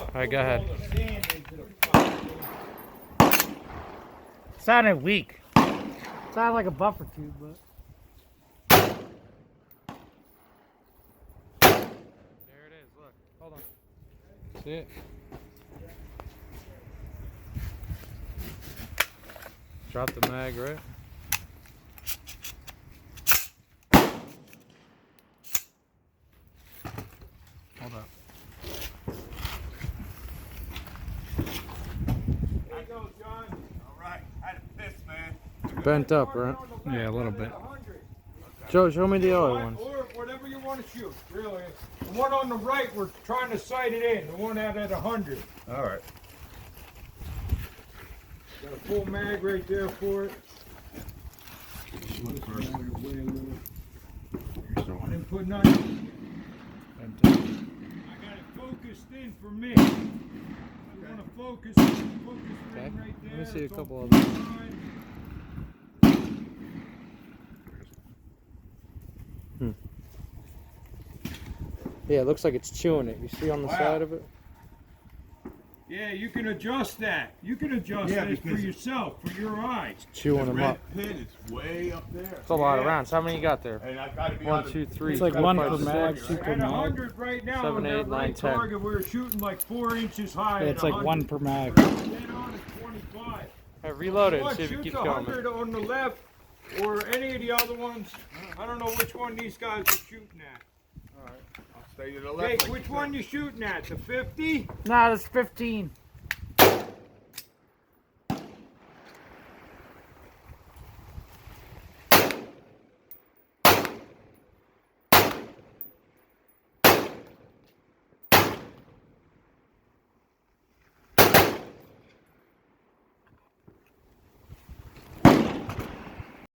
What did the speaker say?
Alright, go ahead. Sounded weak. Sounded like a buffer tube, but. There it is, look. Hold on. See it? Drop the mag, right? Hold up. There you go, John. All right. I had a piss, man. Bent up, right? Yeah, a little bit. Joe, show me the other ones. Or whatever you want to shoot, really. The one on the right, we're trying to sight it in. The one out at 100. All right. Got a full mag right there for it. Look first. I didn't put nothing. I got it focused in for me. I want to focus Okay. in right there. Let me see a It's couple all of them. fine. Yeah, it looks like it's chewing it. You see on the Wow. side of it? Yeah, you can adjust that. You can adjust this for yourself, for your eyes. Chewing them up. Red pin is way up there. It's a lot of rounds. How many you got there? And I've got to be 1, on 2, 3. It's like 4, one 5, per mag, 6. two per At mag. 100 right now, 7, on that 8, 9, right 10. target, we're shooting like 4 inches high. Yeah, at it's like 100. one per mag. Then on is 25. Hey, reload it and What, see if it shoot keeps the going. 100 on the left or any of the other ones. I don't know which one these guys are shooting at. All right. I'll stay to the left. Jake, like which you one you shooting at? The 50? Nah, that's 15.